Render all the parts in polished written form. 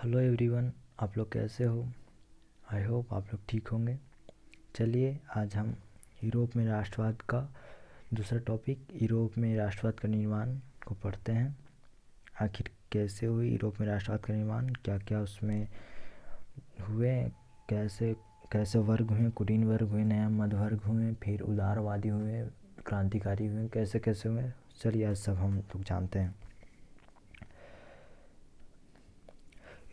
Hello everyone, आप लोग कैसे हो। आई होप आप लोग ठीक होंगे। चलिए आज हम यूरोप में राष्ट्रवाद का दूसरा टॉपिक, यूरोप में राष्ट्रवाद का निर्माण को पढ़ते हैं। आखिर कैसे हुई यूरोप में राष्ट्रवाद का निर्माण, क्या क्या उसमें हुए, कैसे कैसे वर्ग हुए, कुलीन वर्ग हुए, नया मध्य वर्ग हुए, फिर उदारवादी हुए, क्रांतिकारी हुए, कैसे कैसे हुए। चलिए आज सब हम लोग जानते हैं।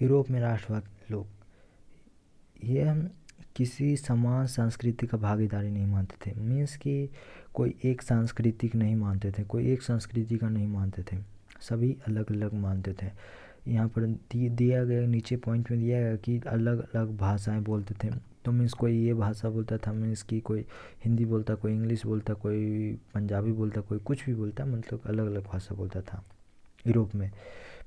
यूरोप में राष्ट्रवाद लोग ये हम किसी समान संस्कृति का भागीदारी नहीं मानते थे। मीन्स कि कोई एक सांस्कृतिक नहीं मानते थे, कोई एक संस्कृति का नहीं मानते थे, सभी अलग अलग मानते थे। यहाँ पर दिया गया नीचे पॉइंट में दिया गया कि अलग अलग भाषाएं बोलते थे। तो मीन्स कोई ये भाषा बोलता था, मीन्स कि कोई हिंदी बोलता, कोई इंग्लिश बोलता, कोई पंजाबी बोलता, कोई कुछ भी बोलता, मतलब अलग अलग भाषा बोलता था यूरोप में।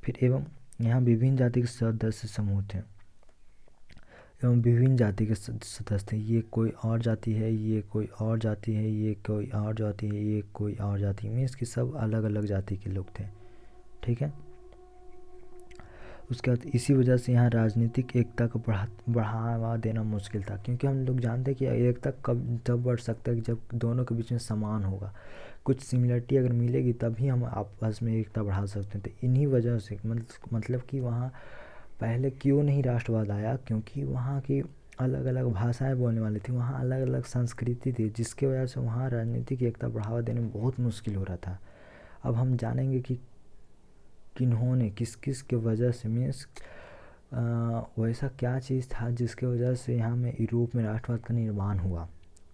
फिर एवं यहाँ विभिन्न जाति के सदस्य समूह थे एवं विभिन्न जाति के सदस्य थे। ये कोई और जाति है, ये कोई और जाति है, ये कोई और जाति है, ये कोई और जाति, मीन्स कि सब अलग अलग जाति के लोग थे। ठीक है। उसके बाद इसी वजह से यहाँ राजनीतिक एकता को बढ़ावा देना मुश्किल था, क्योंकि हम लोग जानते हैं कि एकता कब तब बढ़ सकता है जब दोनों के बीच में समान होगा, कुछ सिमिलरिटी अगर मिलेगी तभी हम आपस में एकता बढ़ा सकते हैं। तो इन्हीं वजह से मतलब कि वहाँ पहले क्यों नहीं राष्ट्रवाद आया, क्योंकि वहाँ की अलग अलग भाषाएं बोलने वाली थी, वहाँ अलग अलग संस्कृति थी, जिसकी वजह से वहाँ राजनीतिक एकता बढ़ावा देने में बहुत मुश्किल हो रहा था। अब हम जानेंगे कि किन्होंने किस किस के वजह से, मीन्स वैसा क्या चीज़ था जिसके वजह से यहाँ में यूरोप में राष्ट्रवाद का निर्माण हुआ।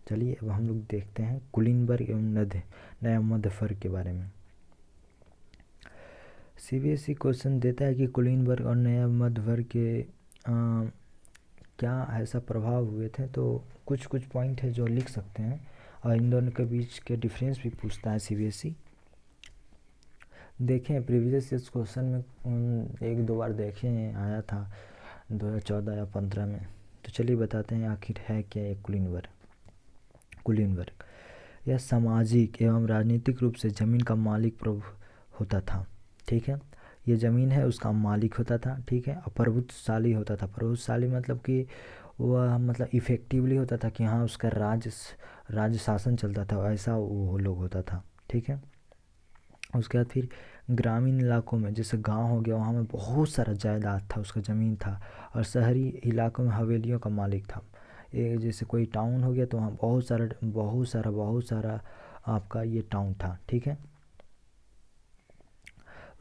चलिए अब हम लोग देखते हैं कुलीनबर्ग एवं नया मध्य वर्ग के बारे में। सीबीएसई क्वेश्चन देता है कि कुलीनबर्ग और नया मध्य वर्ग के क्या ऐसा प्रभाव हुए थे। तो कुछ कुछ पॉइंट है जो लिख सकते हैं, और इन दोनों के बीच के डिफरेंस भी पूछता है सीबीएसई। देखें प्रीवियस इस क्वेश्चन में एक दो बार देखे आया था 2014 या 15 में। तो चलिए बताते हैं आखिर है क्या ये कुलीनबर्ग। यह सामाजिक एवं राजनीतिक रूप से ज़मीन का मालिक प्रभु होता था। ठीक है, ये ज़मीन है उसका मालिक होता था। ठीक है, और प्रभुत्वशाली होता था। प्रभुत्वशाली मतलब कि वह मतलब इफ़ेक्टिवली होता था कि हाँ उसका राज्य शासन चलता था, ऐसा वो लोग होता था। ठीक है। उसके बाद फिर ग्रामीण इलाकों में, जैसे गांव हो गया, वहाँ में बहुत सारा जायदाद था, उसका ज़मीन था। और शहरी इलाकों में हवेलियों का मालिक था। ये जैसे कोई टाउन हो गया तो वहाँ बहुत सारा आपका ये टाउन था। ठीक है।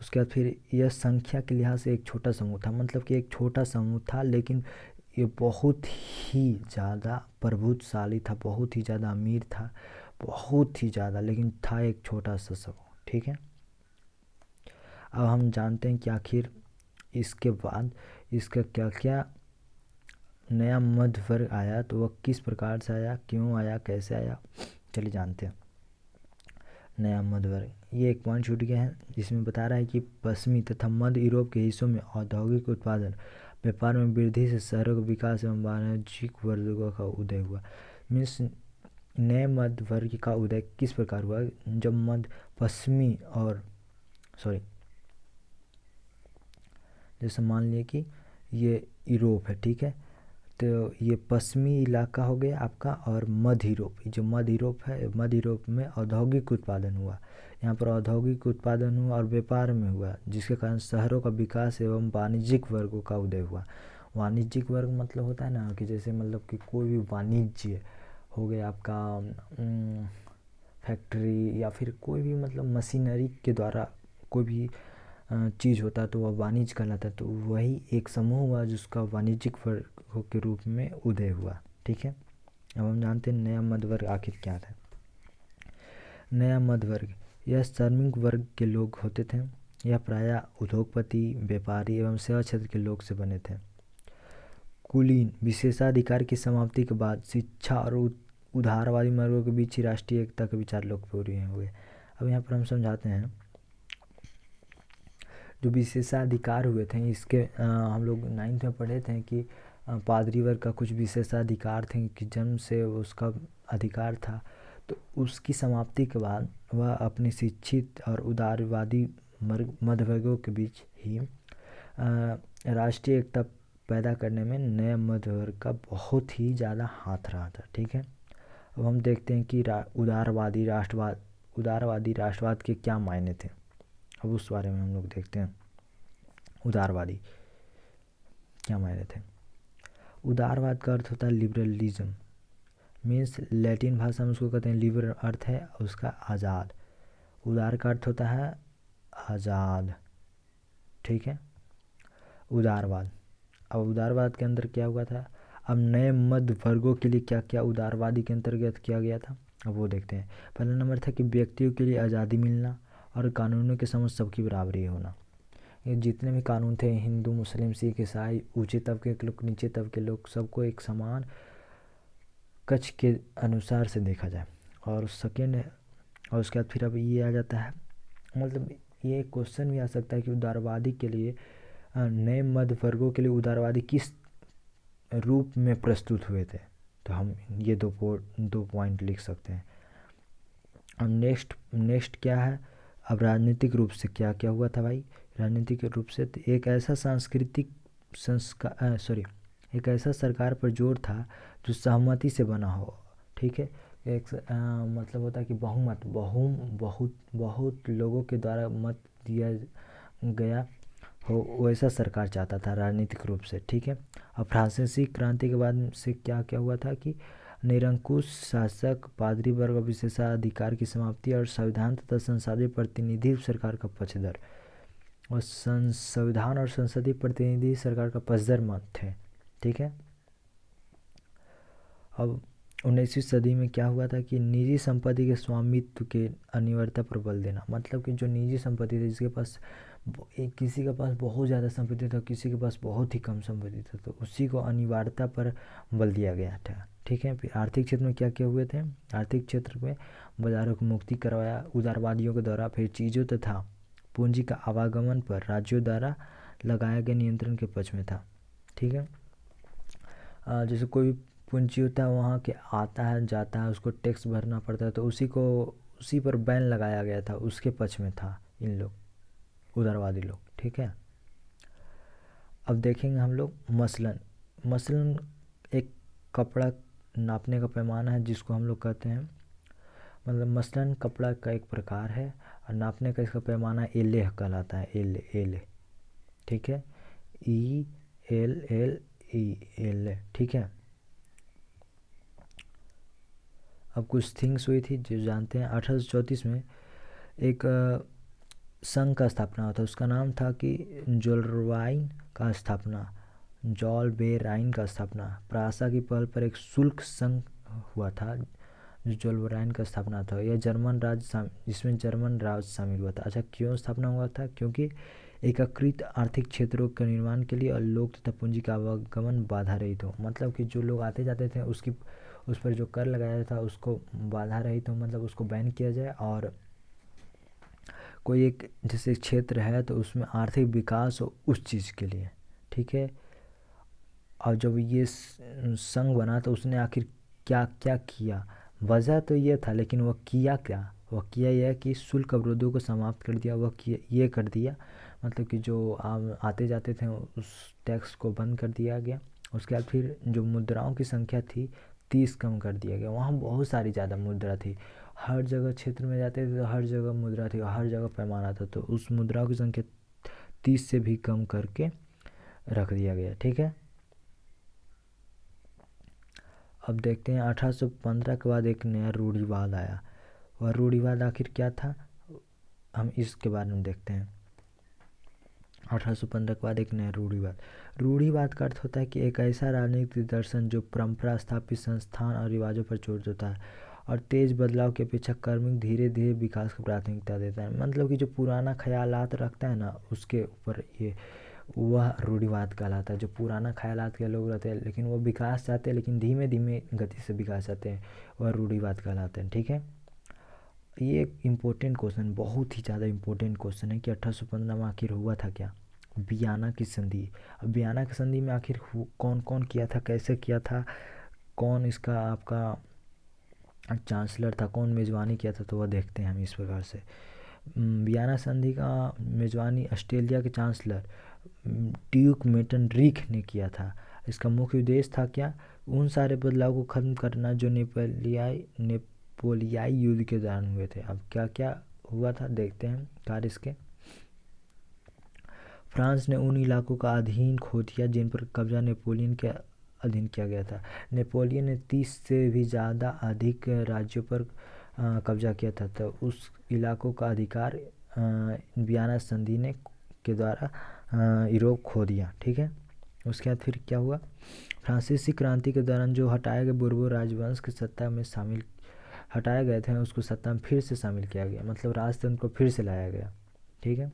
उसके बाद फिर यह संख्या के लिहाज से एक छोटा समूह था, मतलब कि एक छोटा समूह था, लेकिन ये बहुत ही ज़्यादा प्रभुत्वशाली था, बहुत ही ज़्यादा अमीर था, बहुत ही ज़्यादा, लेकिन था एक छोटा सा समूह। ठीक है। अब हम जानते हैं कि आखिर इसके बाद इसका क्या क्या नया मध्य वर्ग आया, तो वह किस प्रकार से आया, क्यों आया, कैसे आया। चलिए जानते हैं। नया मध्य वर्ग, ये एक पॉइंट छूट गया है जिसमें बता रहा है कि पश्चिमी तथा मध्य यूरोप के हिस्सों में औद्योगिक उत्पादन, व्यापार में वृद्धि से शहरों का विकास एवं वाणिज्यिक वर्गों का उदय हुआ। मीन्स नए मध्य वर्ग का उदय किस प्रकार हुआ, जब मध्य पश्चिमी और जैसे मान लिया कि ये यूरोप है। ठीक है, तो ये पश्चिमी इलाका हो गया आपका, और मध्य यूरोप, जो मध्य यूरोप है, मध्य यूरोप में औद्योगिक उत्पादन हुआ। यहाँ पर औद्योगिक उत्पादन हुआ और व्यापार में हुआ, जिसके कारण शहरों का विकास एवं वाणिज्यिक वर्गों का उदय हुआ। वाणिज्यिक वर्ग मतलब होता है ना कि जैसे मतलब कि कोई भी वाणिज्य हो गया आपका, फैक्ट्री या फिर कोई भी मतलब मशीनरी के द्वारा कोई भी चीज़ होता है तो वह वाणिज्य कहलाता है। तो वही एक समूह हुआ जिसका वाणिज्यिक वर्ग के रूप में उदय हुआ। ठीक है। अब हम जानते हैं नया मध्य वर्ग आखिर क्या था। नया मध्य वर्ग यह श्रमिक वर्ग के लोग होते थे। यह प्रायः उद्योगपति, व्यापारी एवं सेवा क्षेत्र के लोग से बने थे। कुलीन विशेषाधिकार की समाप्ति के बाद शिक्षा और उदारवादी वर्गों के बीच ही राष्ट्रीय एकता के विचार लोकप्रिय हुए। अब यहाँ पर हम समझाते हैं जो विशेषाधिकार हुए थे, इसके हम लोग 9th में पढ़े थे कि पादरी वर्ग का कुछ विशेषाधिकार थे कि जन्म से उसका अधिकार था। तो उसकी समाप्ति के बाद वह अपने शिक्षित और उदारवादी मध्य वर्गों के बीच ही राष्ट्रीय एकता पैदा करने में नए मध्य वर्ग का बहुत ही ज़्यादा हाथ रहा था। ठीक है, अब हम देखते हैं कि उदारवादी राष्ट्रवाद के क्या मायने थे। अब उस बारे में हम लोग देखते हैं उदारवादी क्या मायने थे। उदारवाद का अर्थ होता है लिबरलिज्म, मीन्स लैटिन भाषा में उसको कहते हैं लिबर, अर्थ है उसका आज़ाद। उदार का अर्थ होता है आज़ाद। ठीक है, उदारवाद। अब उदारवाद के अंदर क्या हुआ था, अब नए मध्य वर्गों के लिए क्या क्या उदारवादी के अंतर्गत किया गया था, अब वो देखते हैं। पहला नंबर था कि व्यक्तियों के लिए आज़ादी मिलना और कानूनों के समक्ष सबकी बराबरी होना। ये जितने भी कानून थे, हिंदू मुस्लिम सिख ईसाई, ऊंचे तबके के लोग नीचे तबके के लोग, सबको एक समान कक्ष के अनुसार से देखा जाए। और सेकेंड, और उसके बाद फिर अब ये आ जाता है, मतलब ये क्वेश्चन भी आ सकता है कि उदारवादी के लिए नए मध्य वर्गों के लिए उदारवादी किस रूप में प्रस्तुत हुए थे। तो हम ये दो पॉइंट लिख सकते हैं। और नेक्स्ट क्या है, अब राजनीतिक रूप से क्या क्या हुआ था भाई। राजनीतिक रूप से तो एक ऐसा सांस्कृतिक संस्कार एक ऐसा सरकार पर जोर था जो सहमति से बना हो। ठीक है, एक मतलब होता है कि बहुमत बहुत लोगों के द्वारा मत दिया गया हो, वैसा सरकार चाहता था राजनीतिक रूप से। ठीक है, अब फ्रांसीसी क्रांति के बाद से क्या क्या हुआ था कि निरंकुश शासक, पादरी वर्ग और विशेषाधिकार की समाप्ति और संविधान तथा संसदीय प्रतिनिधि सरकार का पक्षधर, और संविधान और संसदीय प्रतिनिधि सरकार का पक्षधर मत थे। ठीक है, अब 19वीं सदी में क्या हुआ था कि निजी संपत्ति के स्वामित्व के अनिवार्यता पर बल देना, मतलब कि जो निजी संपत्ति थी, जिसके पास किसी के पास बहुत ज़्यादा संपत्ति था, किसी के पास बहुत ही कम संपत्ति था, तो उसी को अनिवार्यता पर बल दिया गया था। ठीक है, फिर आर्थिक क्षेत्र में क्या क्या हुए थे, आर्थिक क्षेत्र में बाजारों को मुक्ति करवाया उदारवादियों के द्वारा। फिर चीज़ों तथा पूंजी का आवागमन पर राज्यों द्वारा लगाए गए नियंत्रण के पक्ष में था। ठीक है, जैसे कोई भी पूंजी होता है वहाँ के आता है जाता है, उसको टैक्स भरना पड़ता है, तो उसी पर बैन लगाया गया था, उसके पक्ष में था इन लोग उदारवादी लोग। ठीक है, अब देखेंगे हम लोग मसलन एक कपड़ा नापने का पैमाना है जिसको हम लोग कहते हैं, मतलब मसलन कपड़ा का एक प्रकार है और नापने का इसका पैमाना एले कहलाता है, एले। ठीक है, ELLE। ठीक है, अब कुछ थिंग्स हुई थी जो जानते हैं। 1834 में एक संघ का स्थापना हुआ था, उसका नाम था कि जॉलबेराइन का स्थापना। प्रासा की पहल पर एक शुल्क संघ हुआ था जो जॉलबेराइन का स्थापना था। यह जिसमें जर्मन राज्य शामिल हुआ था। अच्छा, क्यों स्थापना हुआ था, क्योंकि एकीकृत आर्थिक क्षेत्रों के निर्माण के लिए और लोग तथा पूंजी का आवागमन बाधा रहित हो, मतलब कि जो लोग आते जाते थे उस पर जो कर लगाया था उसको बाधा रहित हो, मतलब उसको बैन किया जाए, और कोई एक जैसे क्षेत्र है तो उसमें आर्थिक विकास हो उस चीज़ के लिए। ठीक है, और जब ये संघ बना तो उसने आखिर क्या क्या किया, वजह तो ये था, लेकिन वह किया क्या, वह किया यह कि शुल्क अवरोधों को समाप्त कर दिया। वह ये कर दिया, मतलब कि जो आते जाते थे उस टैक्स को बंद कर दिया गया। उसके बाद फिर जो मुद्राओं की संख्या थी 30 कम कर दिया गया। वहाँ बहुत सारी ज़्यादा मुद्रा थी, हर जगह क्षेत्र में जाते थे तो हर जगह मुद्रा थी और हर जगह पैमाना था, तो उस मुद्राओं की संख्या 30 से भी कम करके रख दिया गया। ठीक है, अब देखते हैं 1815 के बाद एक नया रूढ़िवाद आया। वह रूढ़िवाद आखिर क्या था, हम इसके बारे में देखते हैं। 1815 के बाद एक नया रूढ़िवाद का अर्थ होता है कि एक ऐसा राजनीतिक दर्शन जो परंपरा स्थापित संस्थान और रिवाजों पर जोर देता है और तेज बदलाव की अपेक्षा क्रमिक धीरे धीरे विकास को प्राथमिकता देता है। मतलब कि जो पुराना ख्यालात रखता है ना, उसके ऊपर ये वह रूढ़िवाद कहलाता है। जो पुराना ख्यालात के लोग रहते हैं लेकिन वो विकास चाहते हैं, लेकिन धीमे धीमे गति से विकास चाहते हैं, वह रूढ़िवाद कहलाते हैं। ठीक है, ये एक इम्पोर्टेंट क्वेश्चन, बहुत ही ज़्यादा इम्पोर्टेंट क्वेश्चन है कि 1815 में आखिर हुआ था क्या, वियना की संधि। अब वियना की संधि में आखिर कौन कौन किया था, कैसे किया था, कौन इसका आपका चांसलर था, कौन मेज़बानी किया था, तो वह देखते हैं हम इस प्रकार से। वियना संधि का मेज़बानी ऑस्ट्रेलिया के चांसलर ड्यूक मेटरनिख ने किया था। इसका मुख्य उद्देश्य था क्या, उन सारे बदलाव को खत्म करना जो नेपोलियाई युद्ध के दौरान हुए थे। अब क्या क्या हुआ था देखते हैं कार्य इसके। फ्रांस ने उन इलाकों का अधीन खो दिया जिन पर कब्जा नेपोलियन के अधीन किया गया था। नेपोलियन ने 30 से भी ज़्यादा अधिक राज्यों पर कब्जा किया था, तो उस इलाकों का अधिकार वियना संधि ने के द्वारा यूरोप खो दिया। ठीक है, उसके बाद फिर क्या हुआ, फ्रांसीसी क्रांति के दौरान जो हटाए गए बोर्बो राजवंश की सत्ता में शामिल हटाए गए थे उसको सत्ता में फिर से शामिल किया गया, मतलब राजतंत्र को फिर से लाया गया। ठीक है,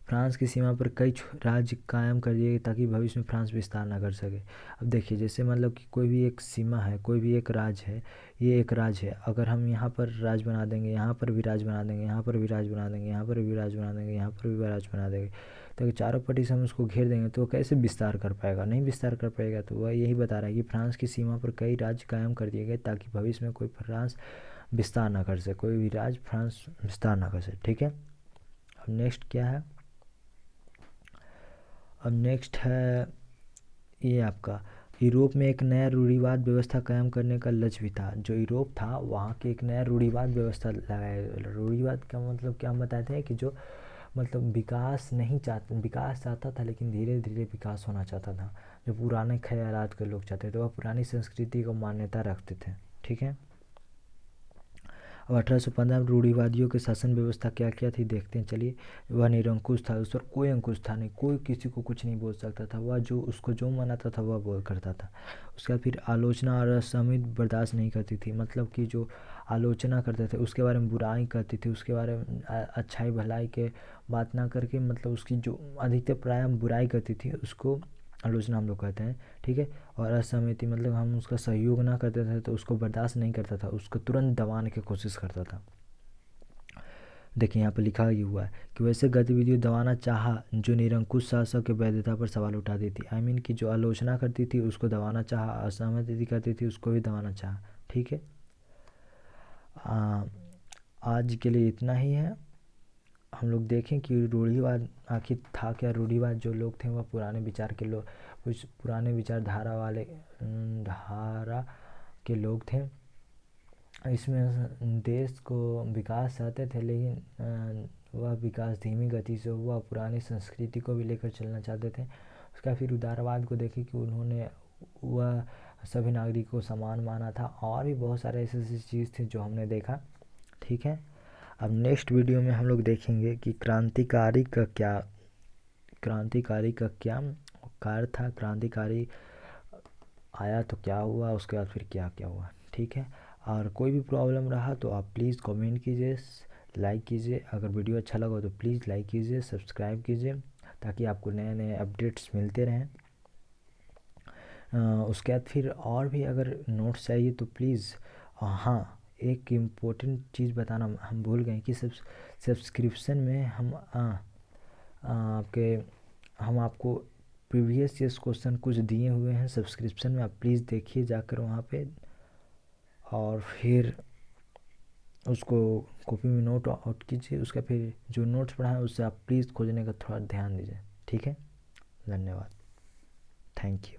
फ्रांस की सीमा पर कई राज्य कायम कर दिए ताकि भविष्य में फ्रांस विस्तार ना कर सके। अब देखिए, जैसे मतलब कि कोई भी एक सीमा है, कोई भी एक राज्य है, ये एक राज्य है, अगर हम यहाँ पर राज बना देंगे, यहाँ पर भी राज बना देंगे, यहाँ पर भी राज बना देंगे, यहाँ पर भी राज बना देंगे, यहाँ पर भी राज बना देंगे, तो अगर चारों पट्टी से हम उसको घेर देंगे तो वो कैसे विस्तार कर पाएगा, नहीं विस्तार कर पाएगा। तो वह यही बता रहा है कि फ्रांस की सीमा पर कई राज्य कायम कर दिए गए ताकि भविष्य में कोई फ्रांस विस्तार ना कर सके, कोई भी राज्य फ्रांस विस्तार ना कर सके। ठीक है, अब नेक्स्ट क्या है, अब नेक्स्ट है ये आपका यूरोप में एक नया रूढ़िवाद व्यवस्था कायम करने का लक्ष्य भी था। जो यूरोप था वहाँ की एक नया रूढ़िवाद व्यवस्था लगाया। रूढ़िवाद का मतलब क्या, हम बताते हैं कि जो मतलब विकास चाहता था लेकिन धीरे धीरे विकास होना चाहता था। जो पुराने ख्यालात के लोग चाहते थे, वह पुरानी संस्कृति को मान्यता रखते थे। ठीक है, अब 1815 में रूढ़िवादियों के शासन व्यवस्था क्या क्या थी देखते हैं, चलिए। वह निरंकुश था, उस पर कोई अंकुश था नहीं, कोई किसी को कुछ नहीं बोल सकता था, वह जो उसको जो मनाता था वह बोल करता था। उसके बाद फिर आलोचना और असहमति बर्दाश्त नहीं करती थी, मतलब कि जो आलोचना करते थे उसके बारे में बुराई करती थी, उसके बारे में अच्छाई भलाई के बात ना करके, मतलब उसकी जो अधिकतर प्राय बुराई करती थी उसको आलोचना हम लोग कहते हैं। ठीक है, और असहमति मतलब हम उसका सहयोग ना करते थे तो उसको बर्दाश्त नहीं करता था, उसको तुरंत दबाने की कोशिश करता था। देखिए यहाँ पर लिखा ही हुआ है कि वैसे गतिविधियों दबाना चाहा जो निरंकुश शासक के वैधता पर सवाल उठाती थी। आई मीन कि जो आलोचना करती थी उसको दबाना चाहा, असहमति करती थी उसको भी दबाना चाहा। ठीक है, आज के लिए इतना ही है। हम लोग देखें कि रूढ़िवाद आखिर था क्या। रूढ़िवाद जो लोग थे वह पुराने विचार के लोग, कुछ पुराने विचारधारा वाले धारा के लोग थे। इसमें देश को विकास चाहते थे लेकिन वह विकास धीमी गति से हुआ, पुरानी संस्कृति को भी लेकर चलना चाहते थे। उसका फिर उदारवाद को देखें कि उन्होंने वह सभी नागरिकों को समान माना था, और भी बहुत सारे ऐसे ऐसी चीज़ थे जो हमने देखा। ठीक है, अब नेक्स्ट वीडियो में हम लोग देखेंगे कि क्रांतिकारी का क्या कार्य था, क्रांतिकारी आया तो क्या हुआ, उसके बाद फिर क्या क्या हुआ। ठीक है, और कोई भी प्रॉब्लम रहा तो आप प्लीज़ कमेंट कीजिए, लाइक कीजिए। अगर वीडियो अच्छा लगा तो प्लीज़ लाइक कीजिए, सब्सक्राइब कीजिए ताकि आपको नए नए अपडेट्स मिलते रहें। उसके बाद फिर और भी अगर नोट्स चाहिए तो प्लीज़, हाँ एक इम्पोर्टेंट चीज़ बताना हम भूल गए कि सब्सक्रिप्शन में हम आपको प्रीवियस ईयर्स क्वेश्चन कुछ दिए हुए हैं सब्सक्रिप्शन में, आप प्लीज़ देखिए जाकर वहाँ पे, और फिर उसको कॉपी में नोट आउट कीजिए। उसका फिर जो नोट्स पढ़ा है उससे आप प्लीज़ खोजने का थोड़ा ध्यान दीजिए। ठीक है, धन्यवाद, थैंक यू।